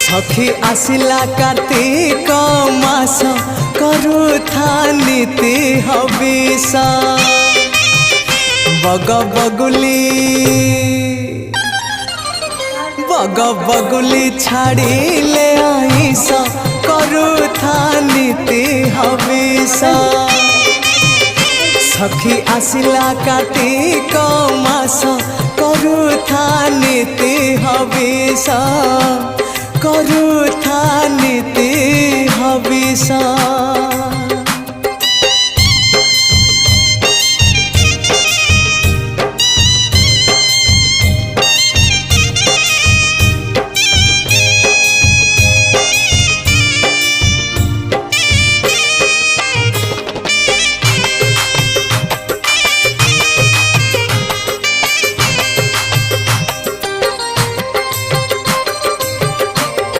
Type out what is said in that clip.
सखी आसिला कार्तिक मास करुथा नीति हविष bug बगुली छाड़िले ice करुथा नीति हविष सखी आसिला कार्तिक मास करुथा नीति हविष करुथा नीति हविष।